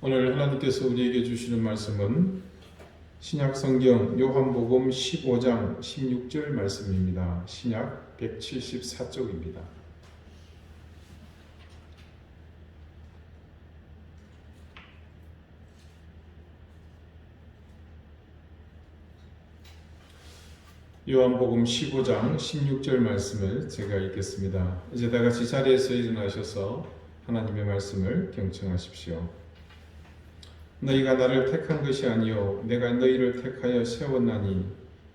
오늘 하나님께서 우리에게 주시는 말씀은 신약성경 요한복음 15장 16절 말씀입니다. 신약 174쪽입니다. 요한복음 15장 16절 말씀을 제가 읽겠습니다. 이제 다 같이 자리에서 일어나셔서 하나님의 말씀을 경청하십시오. 너희가 나를 택한 것이 아니요 내가 너희를 택하여 세웠나니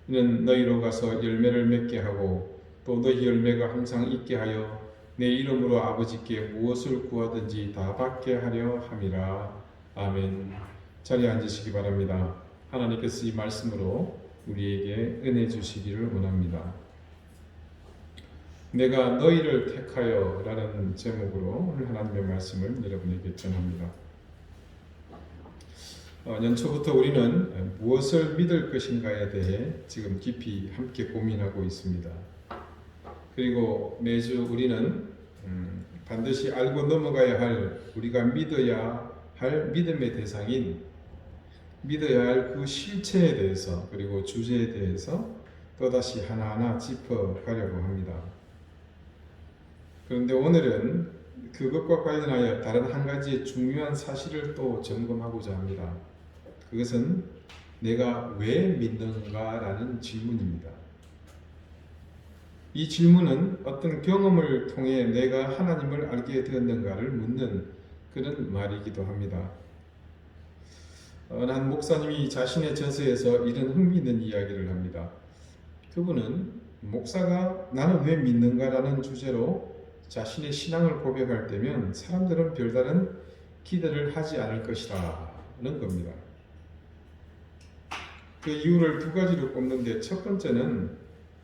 이는 너희로 가서 열매를 맺게 하고 또 너희 열매가 항상 있게 하여 내 이름으로 아버지께 무엇을 구하든지 다 받게 하려 함이라. 아멘. 자리에 앉으시기 바랍니다. 하나님께서 이 말씀으로 우리에게 은혜 주시기를 원합니다. 내가 너희를 택하여 라는 제목으로 오늘 하나님의 말씀을 여러분에게 전합니다. 연초부터 우리는 무엇을 믿을 것인가에 대해 지금 깊이 함께 고민하고 있습니다. 그리고 매주 우리는 반드시 알고 넘어가야 할, 우리가 믿어야 할 믿음의 대상인, 믿어야 할 그 실체에 대해서 그리고 주제에 대해서 또다시 하나하나 짚어가려고 합니다. 그런데 오늘은 그것과 관련하여 다른 한 가지 중요한 사실을 또 점검하고자 합니다. 그것은 내가 왜 믿는가라는 질문입니다. 이 질문은 어떤 경험을 통해 내가 하나님을 알게 되었는가를 묻는 그런 말이기도 합니다. 한 목사님이 자신의 전서에서 이런 흥미있는 이야기를 합니다. 그분은 목사가 나는 왜 믿는가라는 주제로 자신의 신앙을 고백할 때면 사람들은 별다른 기대를 하지 않을 것이라는 겁니다. 그 이유를 두 가지로 꼽는데, 첫 번째는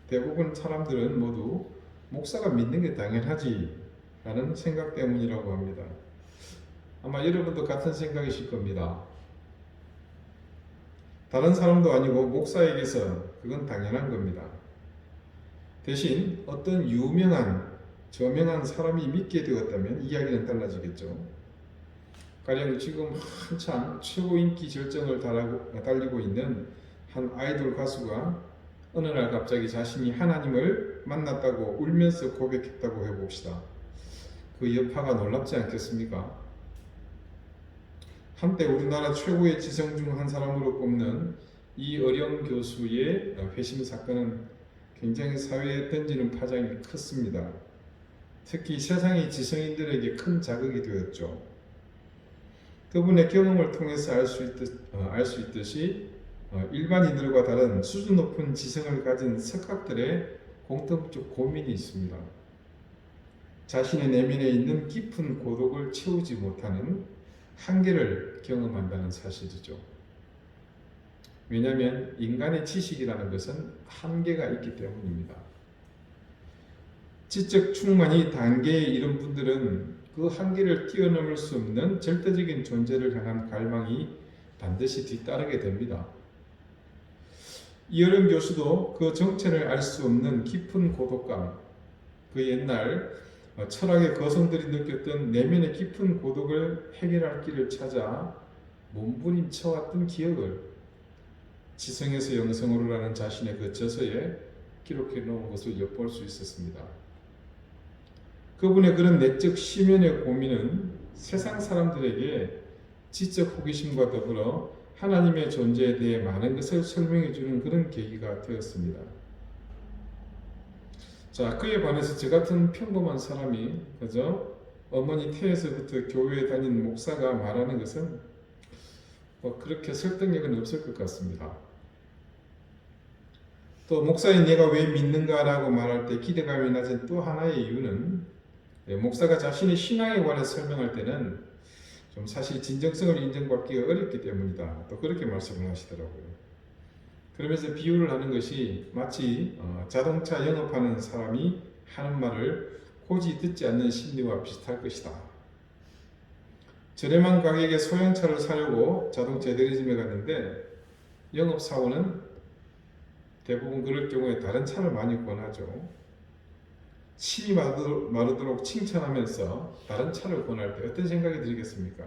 대부분 사람들은 모두 목사가 믿는 게 당연하지 라는 생각 때문이라고 합니다. 아마 여러분도 같은 생각이실 겁니다. 다른 사람도 아니고 목사에게서 그건 당연한 겁니다. 대신 어떤 유명한 저명한 사람이 믿게 되었다면 이야기는 달라지겠죠. 가령 지금 한참 최고 인기 절정을 달리고 있는 한 아이돌 가수가 어느 날 갑자기 자신이 하나님을 만났다고 울면서 고백했다고 해봅시다. 그 여파가 놀랍지 않겠습니까? 한때 우리나라 최고의 지성 중 한 사람으로 꼽는 이어령 교수의 회심 사건은 굉장히 사회에 던지는 파장이 컸습니다. 특히 세상의 지성인들에게 큰 자극이 되었죠. 그분의 경험을 통해서 알 수 있듯이 일반인들과 다른 수준 높은 지성을 가진 석학들의 공통적 고민이 있습니다. 자신의 내면에 있는 깊은 고독을 채우지 못하는 한계를 경험한다는 사실이죠. 왜냐하면 인간의 지식이라는 것은 한계가 있기 때문입니다. 지적 충만이 단계에 이른 분들은 그 한계를 뛰어넘을 수 없는 절대적인 존재를 향한 갈망이 반드시 뒤따르게 됩니다. 이어령 교수도 그 정체를 알 수 없는 깊은 고독감, 그 옛날 철학의 거성들이 느꼈던 내면의 깊은 고독을 해결할 길을 찾아 몸부림쳐왔던 기억을 지성에서 영성으로라는 자신의 그 저서에 기록해 놓은 것을 엿볼 수 있었습니다. 그분의 그런 내적 심연의 고민은 세상 사람들에게 지적 호기심과 더불어 하나님의 존재에 대해 많은 것을 설명해 주는 그런 계기가 되었습니다. 자, 그에 반해서 저 같은 평범한 사람이 그저 어머니 태에서부터 교회에 다닌 목사가 말하는 것은 그렇게 설득력은 없을 것 같습니다. 또 목사인 내가 왜 믿는가라고 말할 때 기대감이 낮은 또 하나의 이유는 목사가 자신의 신앙에 관해 설명할 때는 좀 사실 진정성을 인정받기가 어렵기 때문이다. 또 그렇게 말씀을 하시더라고요. 그러면서 비유를 하는 것이 마치 자동차 영업하는 사람이 하는 말을 고지 듣지 않는 심리와 비슷할 것이다. 저렴한 가격에 소형차를 사려고 자동차 대리점에 갔는데 영업사원은 대부분 그럴 경우에 다른 차를 많이 권하죠. 침이 마르도록 칭찬하면서 다른 차를 권할 때 어떤 생각이 들겠습니까?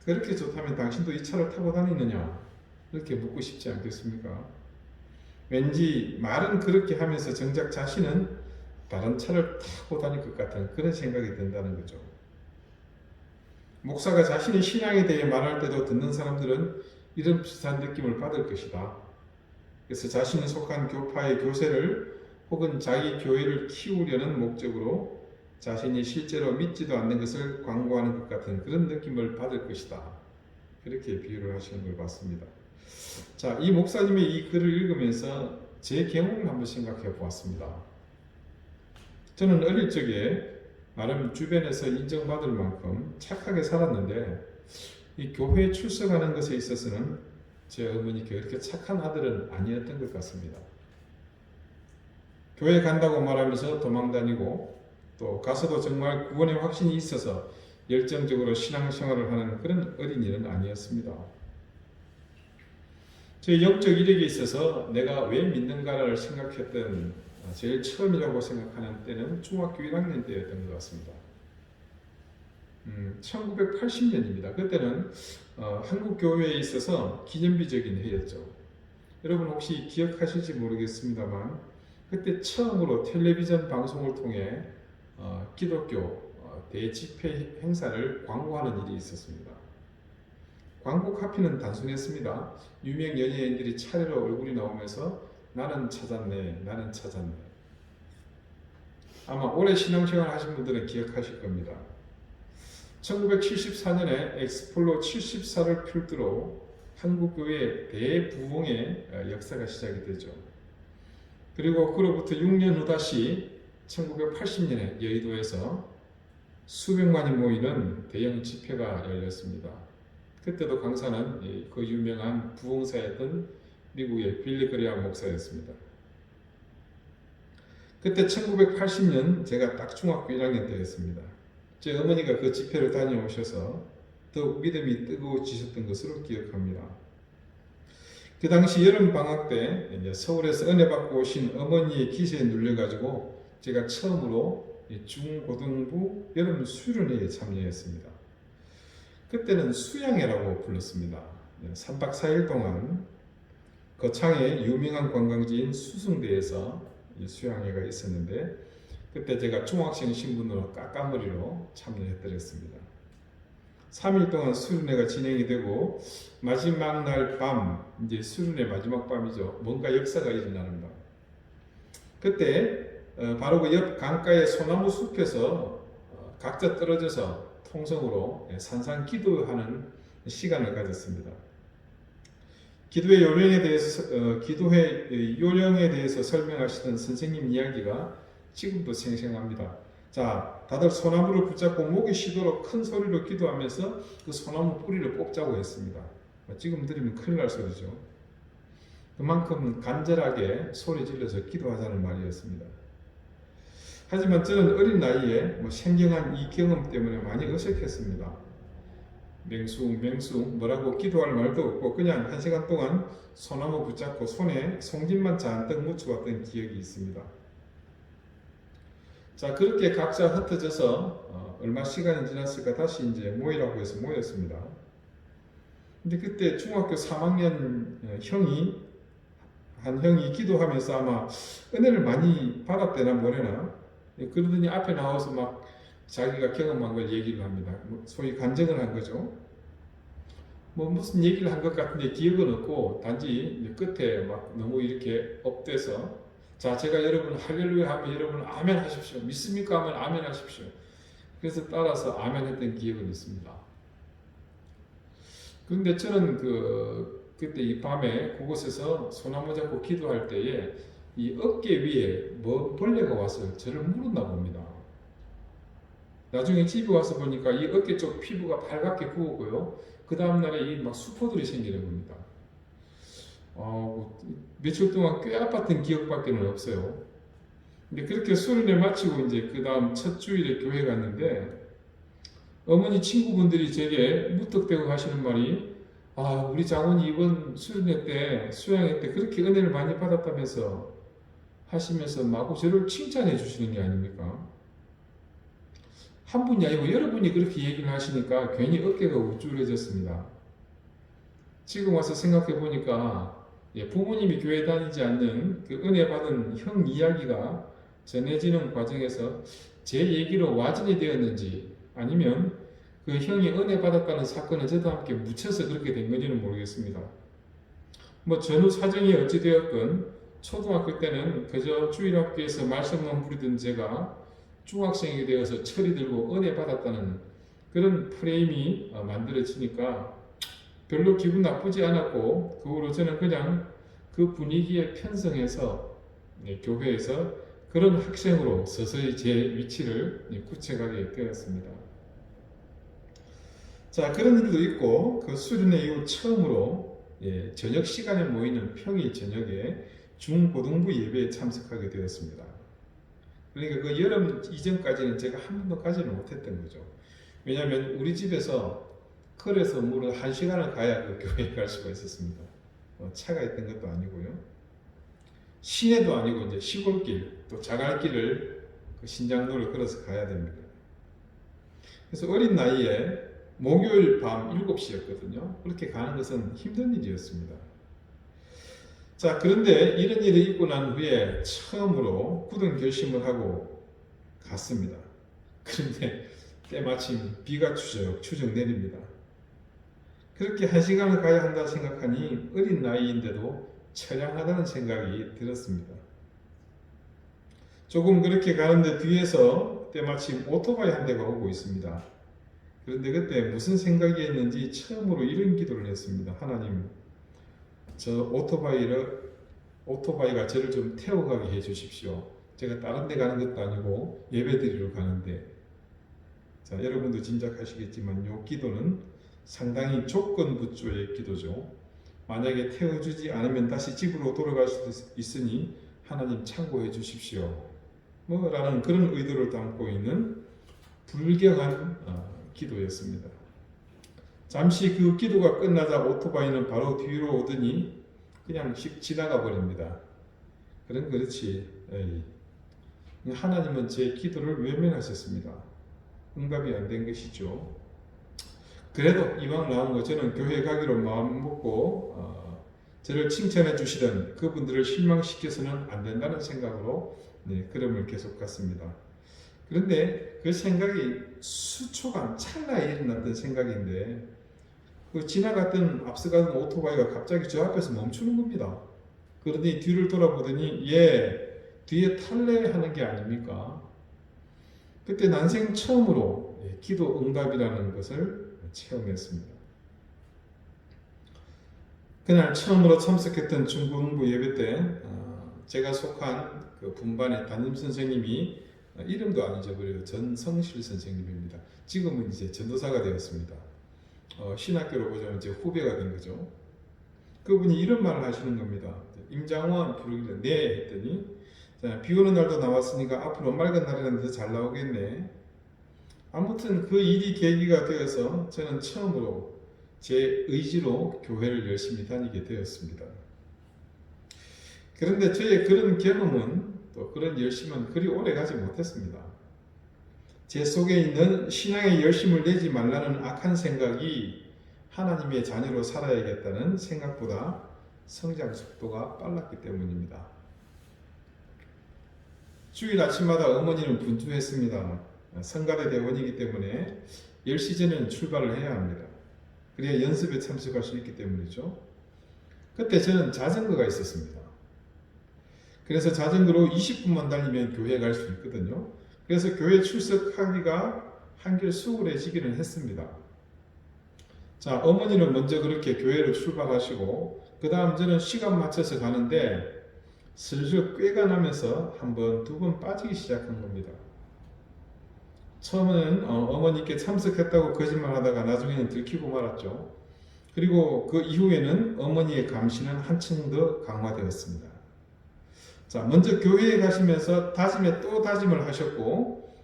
그렇게 좋다면 당신도 이 차를 타고 다니느냐? 이렇게 묻고 싶지 않겠습니까? 왠지 말은 그렇게 하면서 정작 자신은 다른 차를 타고 다닐 것 같은 그런 생각이 든다는 거죠. 목사가 자신의 신앙에 대해 말할 때도 듣는 사람들은 이런 비슷한 느낌을 받을 것이다. 그래서 자신이 속한 교파의 교세를 혹은 자기 교회를 키우려는 목적으로 자신이 실제로 믿지도 않는 것을 광고하는 것 같은 그런 느낌을 받을 것이다. 그렇게 비유를 하시는 걸 봤습니다. 자, 이 목사님의 이 글을 읽으면서 제 경험을 한번 생각해 보았습니다. 저는 어릴 적에 나름 주변에서 인정받을 만큼 착하게 살았는데 이 교회에 출석하는 것에 있어서는 제 어머니께 그렇게 착한 아들은 아니었던 것 같습니다. 교회 간다고 말하면서 도망다니고 또 가서도 정말 구원의 확신이 있어서 열정적으로 신앙생활을 하는 그런 어린이는 아니었습니다. 제 영적 이력에 있어서 내가 왜 믿는가를 생각했던 제일 처음이라고 생각하는 때는 중학교 1학년 때였던 것 같습니다. 1980년입니다. 그때는 한국 교회에 있어서 기념비적인 해였죠. 여러분 혹시 기억하실지 모르겠습니다만 그때 처음으로 텔레비전 방송을 통해 기독교 대집회 행사를 광고하는 일이 있었습니다. 광고 카피는 단순했습니다. 유명 연예인들이 차례로 얼굴이 나오면서 나는 찾았네, 나는 찾았네. 아마 오래 신앙생활 하신 분들은 기억하실 겁니다. 1974년에 엑스폴로 74를 필두로 한국교회 대부흥의 역사가 시작이 되죠. 그리고 그로부터 6년 후 다시 1980년에 여의도에서 수백만이 모이는 대형 집회가 열렸습니다. 그때도 강사는 그 유명한 부흥사였던 미국의 빌리 그레엄 목사였습니다. 그때 1980년 제가 딱 중학교 1학년 때였습니다. 제 어머니가 그 집회를 다녀오셔서 더욱 믿음이 뜨거워지셨던 것으로 기억합니다. 그 당시 여름 방학 때 서울에서 은혜 받고 오신 어머니의 기세에 눌려가지고 제가 처음으로 중고등부 여름 수련회에 참여했습니다. 그때는 수양회라고 불렀습니다. 3박 4일 동안 거창의 유명한 관광지인 수승대에서 수양회가 있었는데 그때 제가 중학생 신분으로 까까머리로 참여해드렸습니다. 3일 동안 수련회가 진행이 되고 마지막 날 밤, 이제 수련회 마지막 밤이죠. 뭔가 역사가 일어나는 밤. 그때 바로 그 옆 강가의 소나무 숲에서 각자 떨어져서 통성으로 산상 기도하는 시간을 가졌습니다. 기도의 요령에 대해서 설명하시던 선생님 이야기가 지금도 생생합니다. 자, 다들 소나무를 붙잡고 목이 쉬도록 큰 소리로 기도하면서 그 소나무 뿌리를 뽑자고 했습니다. 지금 들으면 큰일 날 소리죠. 그만큼 간절하게 소리 질러서 기도하자는 말이었습니다. 하지만 저는 어린 나이에 생경한 이 경험 때문에 많이 어색했습니다. 맹수 뭐라고 기도할 말도 없고 그냥 1시간 동안 소나무 붙잡고 손에 송진만 잔뜩 묻혀왔던 기억이 있습니다. 자, 그렇게 각자 흩어져서 얼마 시간이 지났을까 다시 이제 모이라고 해서 모였습니다. 근데 그때 중학교 3학년 한 형이 기도하면서 아마 은혜를 많이 받았대나 뭐래나 그러더니 앞에 나와서 막 자기가 경험한 걸 얘기를 합니다. 소위 간증을 한 거죠. 무슨 얘기를 한 것 같은데 기억은 없고 단지 끝에 막 너무 이렇게 업돼서 자, 제가 여러분 할렐루야 하면 여러분 아멘 하십시오. 믿습니까? 하면 아멘 하십시오. 그래서 따라서 아멘 했던 기억은 있습니다. 그런데 저는 그때 이 밤에 그곳에서 소나무 잡고 기도할 때에 이 어깨 위에 벌레가 와서 저를 물었나 봅니다. 나중에 집에 와서 보니까 이 어깨 쪽 피부가 빨갛게 부었고요. 그 다음날에 이 막 수포들이 생기는 겁니다. 며칠 동안 꽤 아팠던 기억밖에는 없어요. 근데 그렇게 수련회 마치고 이제 그 다음 첫 주일에 교회 갔는데 어머니 친구분들이 제게 무턱대고 하시는 말이 우리 장원이 이번 수련회 때 수양회 때 그렇게 은혜를 많이 받았다면서 하시면서 마구 저를 칭찬해 주시는 게 아닙니까? 한 분이 아니고 여러분이 그렇게 얘기를 하시니까 괜히 어깨가 우쭐해졌습니다. 지금 와서 생각해 보니까 부모님이 교회 다니지 않는 그 은혜 받은 형 이야기가 전해지는 과정에서 제 얘기로 와전이 되었는지 아니면 그 형이 은혜 받았다는 사건을 저도 함께 묻혀서 그렇게 된 건지는 모르겠습니다. 뭐 전후 사정이 어찌되었건 초등학교 때는 그저 주일학교에서 말씀만 부리던 제가 중학생이 되어서 철이 들고 은혜 받았다는 그런 프레임이 만들어지니까 별로 기분 나쁘지 않았고 그 후로 저는 그냥 그 분위기에 편성해서 교회에서 그런 학생으로 서서히 제 위치를 굳혀가게 되었습니다. 자, 그런 일도 있고 그 수련회 이후 처음으로 저녁 시간에 모이는 평일 저녁에 중고등부 예배에 참석하게 되었습니다. 그러니까 그 여름 이전까지는 제가 한 번도 가지를 못했던 거죠. 왜냐하면 우리 집에서 걸어서 무려 1시간을 가야 그 교회에 갈 수가 있었습니다. 차가 있던 것도 아니고요. 시내도 아니고 이제 시골길, 또 자갈길을 그 신장로를 걸어서 가야 됩니다. 그래서 어린 나이에 목요일 밤 7시였거든요. 그렇게 가는 것은 힘든 일이었습니다. 자, 그런데 이런 일이 있고 난 후에 처음으로 굳은 결심을 하고 갔습니다. 그런데 때마침 비가 추적 내립니다. 그렇게 1시간을 가야 한다 생각하니 어린 나이인데도 처량하다는 생각이 들었습니다. 조금 그렇게 가는데 뒤에서 때마침 오토바이 한 대가 오고 있습니다. 그런데 그때 무슨 생각이 했는지 처음으로 이런 기도를 했습니다. 하나님, 저 오토바이가 저를 좀 태워가게 해주십시오. 제가 다른 데 가는 것도 아니고 예배드리러 가는데. 자, 여러분도 짐작하시겠지만 이 기도는 상당히 조건부조의 기도죠. 만약에 태워주지 않으면 다시 집으로 돌아갈 수도 있으니 하나님 참고해 주십시오. 라는 그런 의도를 담고 있는 불경한 기도였습니다. 잠시 그 기도가 끝나자 오토바이는 바로 뒤로 오더니 그냥 휙 지나가 버립니다. 그렇지. 하나님은 제 기도를 외면하셨습니다. 응답이 안 된 것이죠. 그래도 이왕 나온 거 저는 교회 가기로 마음먹고 저를 칭찬해 주시던 그분들을 실망시켜서는 안 된다는 생각으로 걸음을 계속 갔습니다. 그런데 그 생각이 수초간 찰나에 일어났던 생각인데 그 지나갔던 앞서가던 오토바이가 갑자기 저 앞에서 멈추는 겁니다. 그러더니 뒤를 돌아보더니 뒤에 탈래하는 게 아닙니까? 그때 난생 처음으로 기도 응답이라는 것을 체험했습니다. 그날 처음으로 참석했던 중고등부 예배 때 제가 속한 그 분반의 담임 선생님이 이름도 안 잊어버려요. 전성실 선생님입니다. 지금은 이제 전도사가 되었습니다. 신학교로 보자면 이제 후배가 된 거죠. 그분이 이런 말을 하시는 겁니다. 임장원 부르길래 네 했더니 비 오는 날도 나왔으니까 앞으로 맑은 날에는 더 잘 나오겠네. 아무튼 그 일이 계기가 되어서 저는 처음으로 제 의지로 교회를 열심히 다니게 되었습니다. 그런데 저의 그런 경험은 또 그런 열심은 그리 오래 가지 못했습니다. 제 속에 있는 신앙의 열심을 내지 말라는 악한 생각이 하나님의 자녀로 살아야겠다는 생각보다 성장 속도가 빨랐기 때문입니다. 주일 아침마다 어머니는 분주했습니다. 성가대 대원이기 때문에 10시 전에는 출발을 해야 합니다. 그래야 연습에 참석할 수 있기 때문이죠. 그때 저는 자전거가 있었습니다. 그래서 자전거로 20분만 달리면 교회 갈 수 있거든요. 그래서 교회 출석하기가 한결 수월해지기는 했습니다. 자, 어머니는 먼저 그렇게 교회를 출발하시고 그 다음 저는 시간 맞춰서 가는데 슬슬 꾀가 나면서 한 번, 두 번 빠지기 시작한 겁니다. 처음에는 어머니께 참석했다고 거짓말하다가 나중에는 들키고 말았죠. 그리고 그 이후에는 어머니의 감시는 한층 더 강화되었습니다. 자, 먼저 교회에 가시면서 다짐에 또 다짐을 하셨고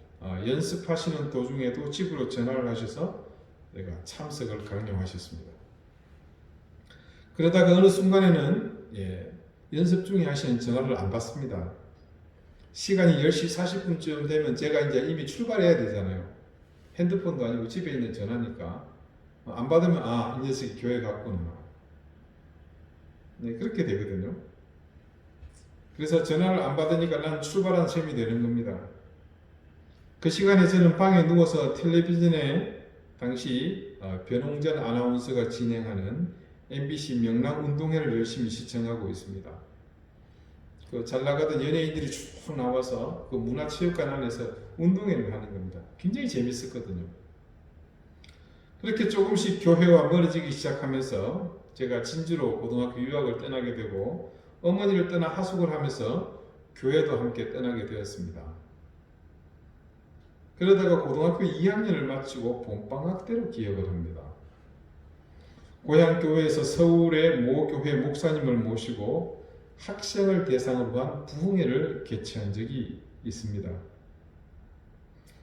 연습하시는 도중에도 집으로 전화를 하셔서 내가 참석을 강요하셨습니다. 그러다가 어느 순간에는 연습 중에 하시는 전화를 안 받습니다. 시간이 10시 40분쯤 되면 제가 이제 이미 출발해야 되잖아요. 핸드폰도 아니고 집에 있는 전화니까 안 받으면 이 녀석이 교회 갔구나. 네, 그렇게 되거든요. 그래서 전화를 안 받으니까 난 출발한 셈이 되는 겁니다. 그 시간에 저는 방에 누워서 텔레비전에 당시 변홍전 아나운서가 진행하는 MBC 명랑운동회를 열심히 시청하고 있습니다. 그 잘 나가던 연예인들이 쭉 나와서 그 문화체육관 안에서 운동회를 하는 겁니다. 굉장히 재밌었거든요. 그렇게 조금씩 교회와 멀어지기 시작하면서 제가 진주로 고등학교 유학을 떠나게 되고 어머니를 떠나 하숙을 하면서 교회도 함께 떠나게 되었습니다. 그러다가 고등학교 2학년을 마치고 봄방학 때로 기억을 합니다. 고향 교회에서 서울의 모 교회 목사님을 모시고 학생을 대상으로 한 부흥회를 개최한 적이 있습니다.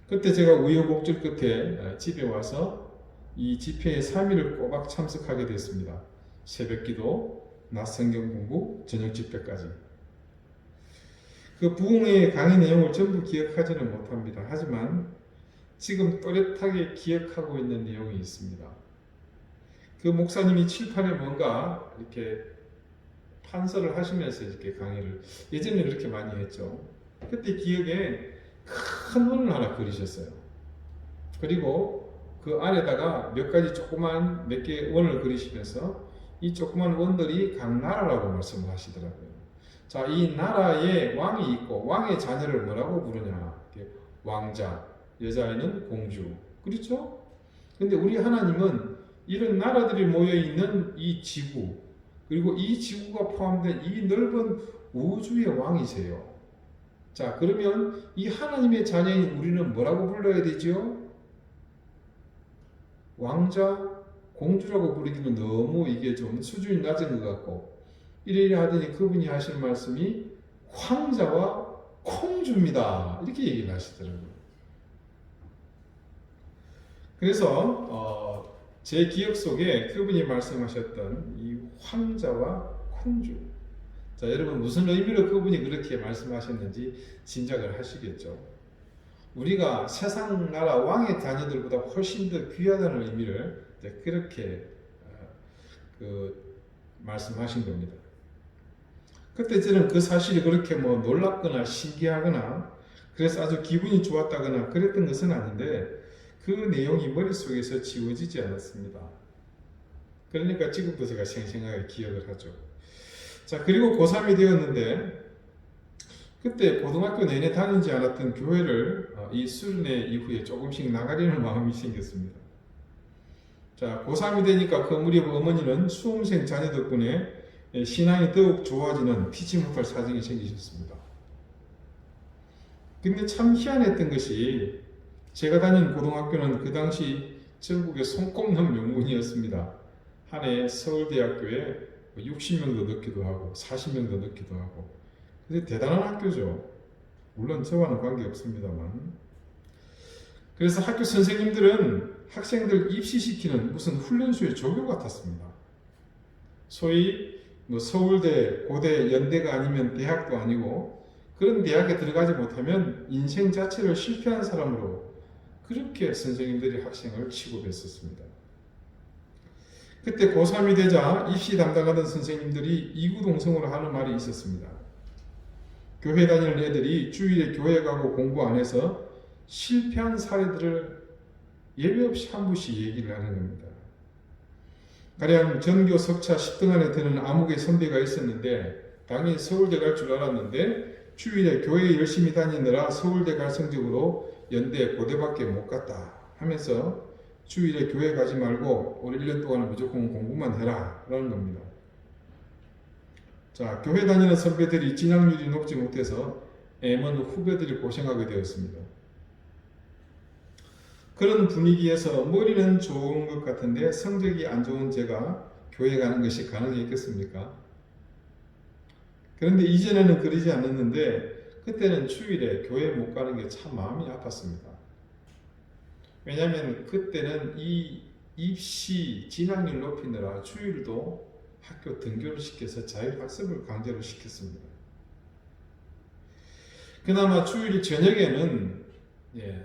그때 제가 우여곡절 끝에 집에 와서 이 집회의 3일을 꼬박 참석하게 됐습니다. 새벽기도, 낮 성경 공부, 저녁 집회까지. 그 부흥회의 강의 내용을 전부 기억하지는 못합니다. 하지만 지금 또렷하게 기억하고 있는 내용이 있습니다. 그 목사님이 칠판에 뭔가 이렇게 판서를 하시면서 이렇게 강의를 예전에 그렇게 많이 했죠. 그때 기억에 큰 원을 하나 그리셨어요. 그리고 그 안에다가 몇 가지 조그만 몇 개의 원을 그리시면서 이 조그만 원들이 각 나라라고 말씀을 하시더라고요. 자, 이 나라에 왕이 있고 왕의 자녀를 뭐라고 부르냐? 왕자, 여자애는 공주. 그렇죠? 근데 우리 하나님은 이런 나라들이 모여 있는 이 지구, 그리고 이 지구가 포함된 이 넓은 우주의 왕이세요. 자, 그러면 이 하나님의 자녀인 우리는 뭐라고 불러야 되죠? 왕자, 공주라고 부르기는 너무 이게 좀 수준이 낮은 것 같고, 이래 하더니 그분이 하시는 말씀이 황자와 공주입니다. 이렇게 얘기를 하시더라고요. 그래서 제 기억 속에 그분이 말씀하셨던 이 황자와 공주, 자, 여러분 무슨 의미로 그분이 그렇게 말씀하셨는지 짐작을 하시겠죠. 우리가 세상 나라 왕의 자녀들보다 훨씬 더 귀하다는 의미를 그렇게 말씀하신 겁니다. 그때 저는 그 사실이 그렇게 놀랍거나 신기하거나 그래서 아주 기분이 좋았다거나 그랬던 것은 아닌데 그 내용이 머릿속에서 지워지지 않았습니다. 그러니까 지금도 제가 생생하게 기억을 하죠. 자, 그리고 고3이 되었는데 그때 고등학교 내내 다니지 않았던 교회를 이 수련회 이후에 조금씩 나가려는 마음이 생겼습니다. 자, 고3이 되니까 그 무렵 어머니는 수험생 자녀 덕분에 신앙이 더욱 좋아지는 피치 못할 사정이 생기셨습니다. 근데 참 희한했던 것이 제가 다닌 고등학교는 그 당시 전국의 손꼽는 명문이었습니다. 한 해 서울대학교에 60명도 넣기도 하고 40명도 넣기도 하고 근데 대단한 학교죠. 물론 저와는 관계없습니다만. 그래서 학교 선생님들은 학생들 입시시키는 무슨 훈련소의 조교 같았습니다. 소위 서울대, 고대, 연대가 아니면 대학도 아니고 그런 대학에 들어가지 못하면 인생 자체를 실패한 사람으로 그렇게 선생님들이 학생을 취급했었습니다. 그때 고3이 되자 입시 담당하던 선생님들이 이구동성으로 하는 말이 있었습니다. 교회 다니는 애들이 주일에 교회 가고 공부 안 해서 실패한 사례들을 예외 없이 한 분씩 얘기를 하는 겁니다. 가령 전교 석차 10등 안에 드는 암흑의 선배가 있었는데 당연히 서울대 갈 줄 알았는데 주일에 교회 열심히 다니느라 서울대 갈 성적으로 연대 고대밖에 못 갔다 하면서 주일에 교회 가지 말고 올 1년 동안은 무조건 공부만 해라 라는 겁니다. 자, 교회 다니는 선배들이 진학률이 높지 못해서 애먼 후배들이 고생하게 되었습니다. 그런 분위기에서 머리는 좋은 것 같은데 성적이 안 좋은 제가 교회 가는 것이 가능했겠습니까? 그런데 이전에는 그러지 않았는데 그때는 주일에 교회 못 가는 게 참 마음이 아팠습니다. 왜냐하면 그때는 이 입시 진학률 높이느라 주일도 학교 등교를 시켜서 자율학습을 강제로 시켰습니다. 그나마 주일 저녁에는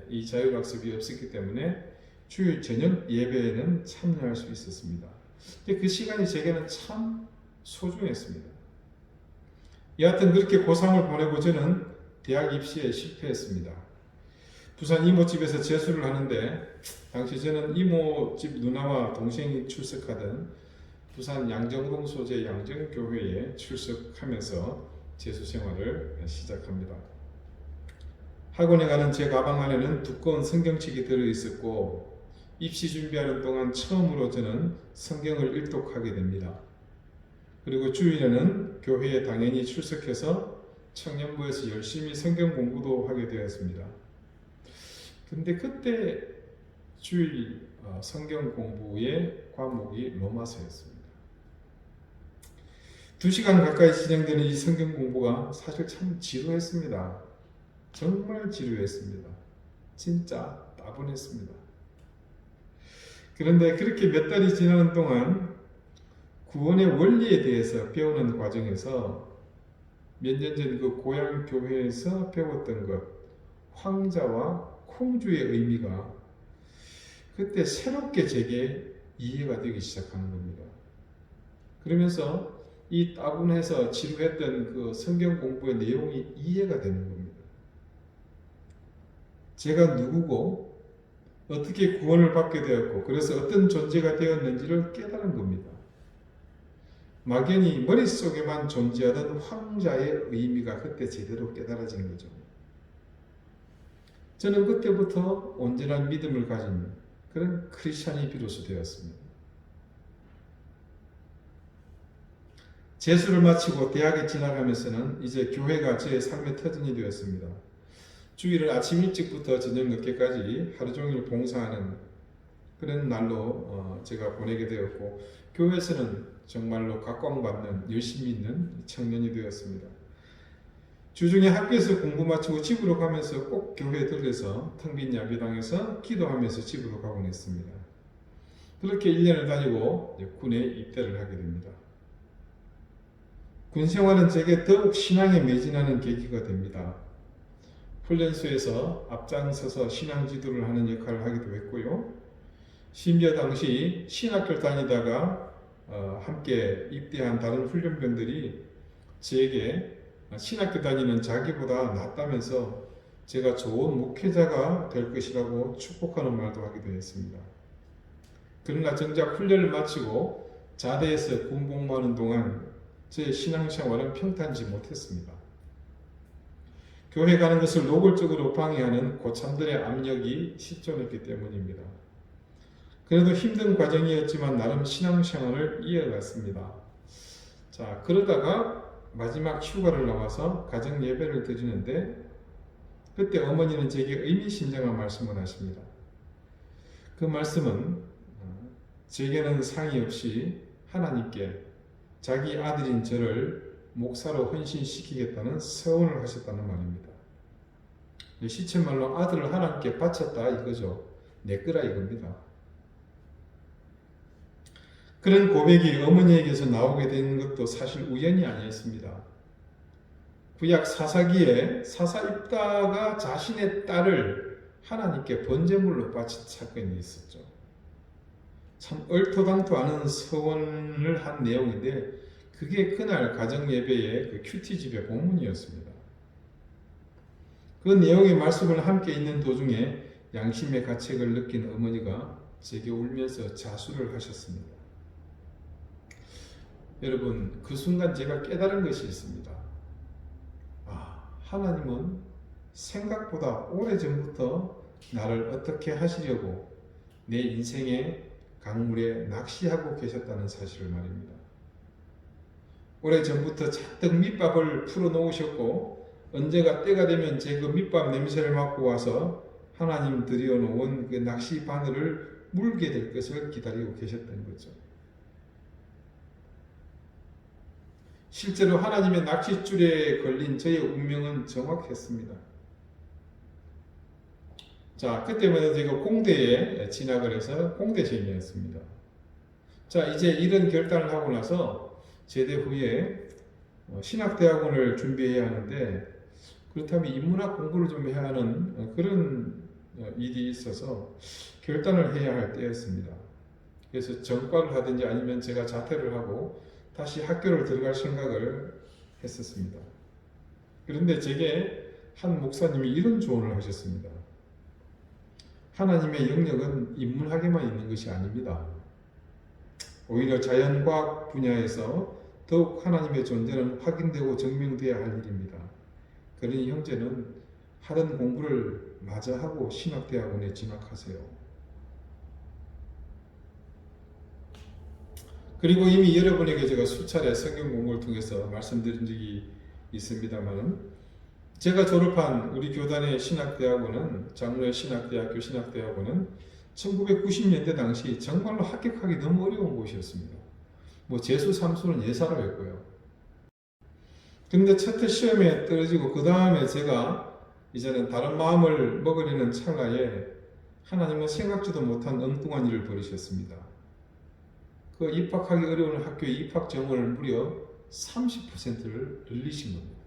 이 자율학습이 없었기 때문에 주일 저녁 예배에는 참여할 수 있었습니다. 근데 그 시간이 제게는 참 소중했습니다. 여하튼 그렇게 고3을 보내고 저는 대학 입시에 실패했습니다. 부산 이모집에서 재수를 하는데 당시 저는 이모집 누나와 동생이 출석하던 부산 양정동 소재 양정교회에 출석하면서 재수 생활을 시작합니다. 학원에 가는 제 가방 안에는 두꺼운 성경책이 들어있었고 입시 준비하는 동안 처음으로 저는 성경을 일독하게 됩니다. 그리고 주일에는 교회에 당연히 출석해서 청년부에서 열심히 성경 공부도 하게 되었습니다. 근데 그때 주일 성경 공부의 과목이 로마서였습니다. 2시간 가까이 진행되는 이 성경 공부가 사실 참 지루했습니다. 정말 지루했습니다. 진짜 따분했습니다. 그런데 그렇게 몇 달이 지나는 동안 구원의 원리에 대해서 배우는 과정에서 몇 년 전 그 고향 교회에서 배웠던 것, 황자와 콩주의 의미가 그때 새롭게 제게 이해가 되기 시작하는 겁니다. 그러면서 이 따분해서 지루했던 그 성경 공부의 내용이 이해가 되는 겁니다. 제가 누구고 어떻게 구원을 받게 되었고 그래서 어떤 존재가 되었는지를 깨달은 겁니다. 막연히 머릿속에만 존재하던 황자의 의미가 그때 제대로 깨달아진 거죠. 저는 그때부터 온전한 믿음을 가진 그런 크리스찬이 비로소 되었습니다. 재수를 마치고 대학에 진학하면서는 이제 교회가 제 삶의 터전이 되었습니다. 주일을 아침 일찍부터 저녁 늦게까지 하루 종일 봉사하는 그런 날로 제가 보내게 되었고 교회에서는 정말로 각광받는 열심히 있는 청년이 되었습니다. 주중에 학교에서 공부 마치고 집으로 가면서 꼭 교회에 들려서 텅 빈 야배당에서 기도하면서 집으로 가곤 했습니다. 그렇게 1년을 다니고 군에 입대를 하게 됩니다. 군 생활은 제게 더욱 신앙에 매진하는 계기가 됩니다. 훈련소에서 앞장서서 신앙 지도를 하는 역할을 하기도 했고요. 심지어 당시 신학교를 다니다가 함께 입대한 다른 훈련병들이 제게 신학교 다니는 자기보다 낫다면서 제가 좋은 목회자가 될 것이라고 축복하는 말도 하기도 했습니다. 그러나 정작 훈련을 마치고 자대에서 군복무하는 동안 제 신앙생활은 평탄지 못했습니다. 교회 가는 것을 노골적으로 방해하는 고참들의 압력이 실존했기 때문입니다. 그래도 힘든 과정이었지만 나름 신앙생활을 이어갔습니다. 자, 그러다가 마지막 휴가를 나와서 가정 예배를 드리는데 그때 어머니는 제게 의미심장한 말씀을 하십니다. 그 말씀은 제게는 상의 없이 하나님께 자기 아들인 저를 목사로 헌신시키겠다는 서원을 하셨다는 말입니다. 시체말로 아들을 하나님께 바쳤다 이거죠. 내 거라 이겁니다. 그런 고백이 어머니에게서 나오게 된 것도 사실 우연이 아니었습니다. 구약 사사기에 사사 입다가 자신의 딸을 하나님께 번제물로 바친 사건이 있었죠. 참 얼토당토 않은 서원을 한 내용인데 그게 그날 가정예배의 그 큐티집의 본문이었습니다. 그 내용의 말씀을 함께 있는 도중에 양심의 가책을 느낀 어머니가 제게 울면서 자수를 하셨습니다. 여러분, 그 순간 제가 깨달은 것이 있습니다. 하나님은 생각보다 오래전부터 나를 어떻게 하시려고 내 인생의 강물에 낚시하고 계셨다는 사실을 말입니다. 오래전부터 잔뜩 밑밥을 풀어놓으셨고 언제가 때가 되면 제 그 밑밥 냄새를 맡고 와서 하나님 들여놓은 그 낚시 바늘을 물게 될 것을 기다리고 계셨던 거죠. 실제로 하나님의 낚싯줄에 걸린 저의 운명은 정확했습니다. 자, 그때부터 제가 공대에 진학을 해서 공대생이었습니다. 자, 이제 이런 결단을 하고 나서 제대 후에 신학대학원을 준비해야 하는데 그렇다면 인문학 공부를 좀 해야 하는 그런 일이 있어서 결단을 해야 할 때였습니다. 그래서 전과를 하든지 아니면 제가 자퇴를 하고 다시 학교를 들어갈 생각을 했었습니다. 그런데 제게 한 목사님이 이런 조언을 하셨습니다. 하나님의 영역은 인문학에만 있는 것이 아닙니다. 오히려 자연과학 분야에서 더욱 하나님의 존재는 확인되고 증명되어야 할 일입니다. 그러니 형제는 하던 공부를 마저 하고 신학대학원에 진학하세요. 그리고 이미 여러분에게 제가 수차례 성경 공부를 통해서 말씀드린 적이 있습니다만, 제가 졸업한 우리 교단의 신학대학원은, 장로의 신학대학교 신학대학원은 1990년대 당시 정말로 합격하기 너무 어려운 곳이었습니다. 재수, 삼수는 예사로 했고요. 근데 첫 해 시험에 떨어지고 그 다음에 제가 이제는 다른 마음을 먹으려는 찰나에 하나님은 생각지도 못한 엉뚱한 일을 벌이셨습니다. 그 입학하기 어려운 학교의 입학 정원을 무려 30%를 늘리신 겁니다.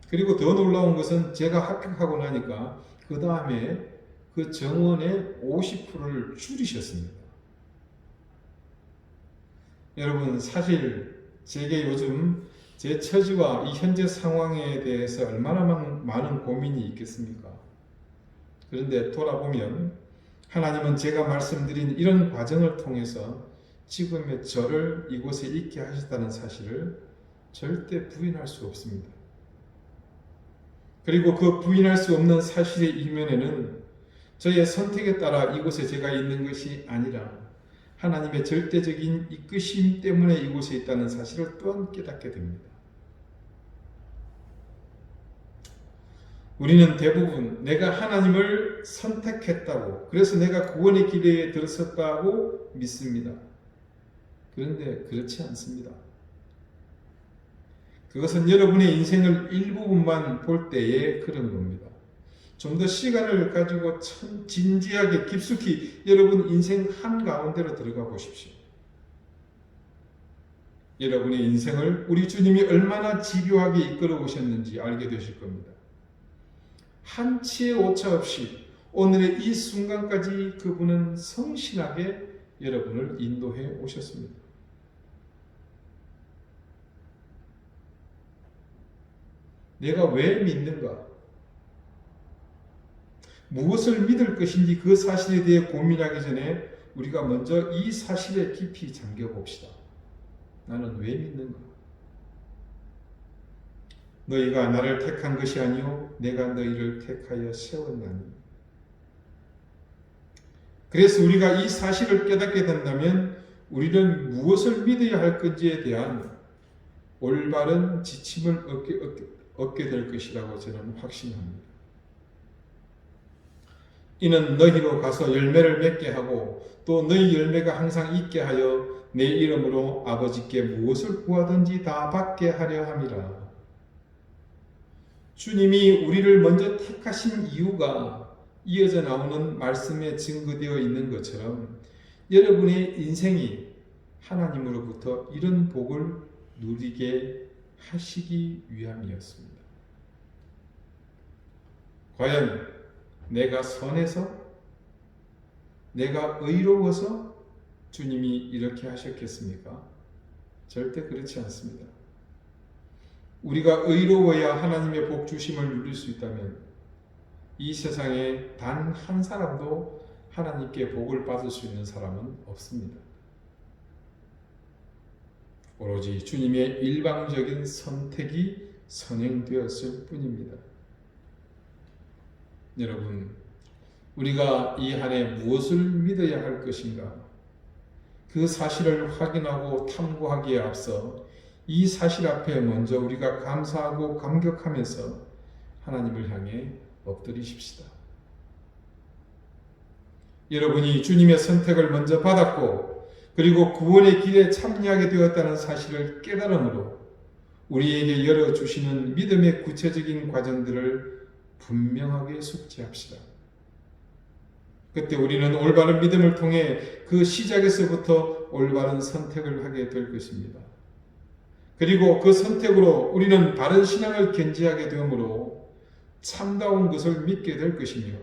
그리고 더 놀라운 것은 제가 합격하고 나니까 그 다음에 그 정원의 50%를 줄이셨습니다. 여러분, 사실 제게 요즘 제 처지와 이 현재 상황에 대해서 얼마나 많은 고민이 있겠습니까? 그런데 돌아보면 하나님은 제가 말씀드린 이런 과정을 통해서 지금의 저를 이곳에 있게 하셨다는 사실을 절대 부인할 수 없습니다. 그리고 그 부인할 수 없는 사실의 이면에는 저의 선택에 따라 이곳에 제가 있는 것이 아니라 하나님의 절대적인 이끄심 때문에 이곳에 있다는 사실을 또한 깨닫게 됩니다. 우리는 대부분 내가 하나님을 선택했다고, 그래서 내가 구원의 길에 들어섰다고 믿습니다. 그런데 그렇지 않습니다. 그것은 여러분의 인생을 일부분만 볼 때에 그런 겁니다. 좀 더 시간을 가지고 참 진지하게 깊숙이 여러분 인생 한가운데로 들어가 보십시오. 여러분의 인생을 우리 주님이 얼마나 집요하게 이끌어 오셨는지 알게 되실 겁니다. 한치의 오차 없이 오늘의 이 순간까지 그분은 성실하게 여러분을 인도해 오셨습니다. 내가 왜 믿는가? 무엇을 믿을 것인지 그 사실에 대해 고민하기 전에 우리가 먼저 이 사실에 깊이 잠겨 봅시다. 나는 왜 믿는가? 너희가 나를 택한 것이 아니요 내가 너희를 택하여 세웠나니. 그래서 우리가 이 사실을 깨닫게 된다면 우리는 무엇을 믿어야 할 건지에 대한 올바른 지침을 얻게 될 것이라고 저는 확신합니다. 이는 너희로 가서 열매를 맺게 하고 또 너희 열매가 항상 있게 하여 내 이름으로 아버지께 무엇을 구하든지 다 받게 하려 함이라. 주님이 우리를 먼저 택하신 이유가 이어져 나오는 말씀에 증거되어 있는 것처럼 여러분의 인생이 하나님으로부터 이런 복을 누리게 하시기 위함이었습니다. 과연 내가 선해서, 내가 의로워서 주님이 이렇게 하셨겠습니까? 절대 그렇지 않습니다. 우리가 의로워야 하나님의 복 주심을 누릴 수 있다면 이 세상에 단 한 사람도 하나님께 복을 받을 수 있는 사람은 없습니다. 오로지 주님의 일방적인 선택이 선행되었을 뿐입니다. 여러분, 우리가 이 한 해 무엇을 믿어야 할 것인가? 그 사실을 확인하고 탐구하기에 앞서 이 사실 앞에 먼저 우리가 감사하고 감격하면서 하나님을 향해 엎드리십시다. 여러분이 주님의 선택을 먼저 받았고 그리고 구원의 길에 참여하게 되었다는 사실을 깨달음으로 우리에게 열어주시는 믿음의 구체적인 과정들을 분명하게 숙지합시다. 그때 우리는 올바른 믿음을 통해 그 시작에서부터 올바른 선택을 하게 될 것입니다. 그리고 그 선택으로 우리는 바른 신앙을 견지하게 되므로 참다운 것을 믿게 될 것이며,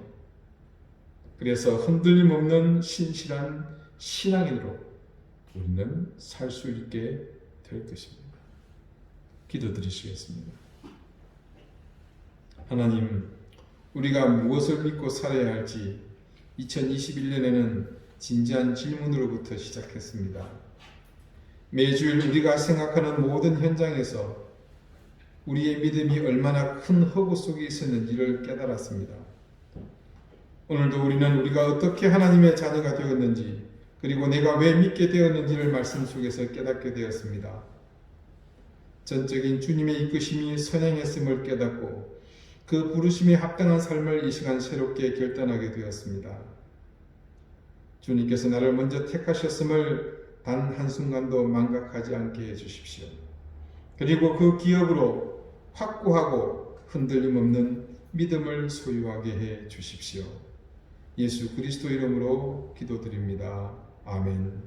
그래서 흔들림 없는 신실한 신앙인으로 우리는 살 수 있게 될 것입니다. 기도드리시겠습니다. 하나님, 우리가 무엇을 믿고 살아야 할지 2021년에는 진지한 질문으로부터 시작했습니다. 매주일 우리가 생각하는 모든 현장에서 우리의 믿음이 얼마나 큰 허구 속에 있었는지를 깨달았습니다. 오늘도 우리는 우리가 어떻게 하나님의 자녀가 되었는지, 그리고 내가 왜 믿게 되었는지를 말씀 속에서 깨닫게 되었습니다. 전적인 주님의 이끄심이 선행했음을 깨닫고 그 부르심에 합당한 삶을 이 시간 새롭게 결단하게 되었습니다. 주님께서 나를 먼저 택하셨음을 단 한순간도 망각하지 않게 해주십시오. 그리고 그 기업으로 확고하고 흔들림 없는 믿음을 소유하게 해 주십시오. 예수 그리스도 이름으로 기도드립니다. 아멘.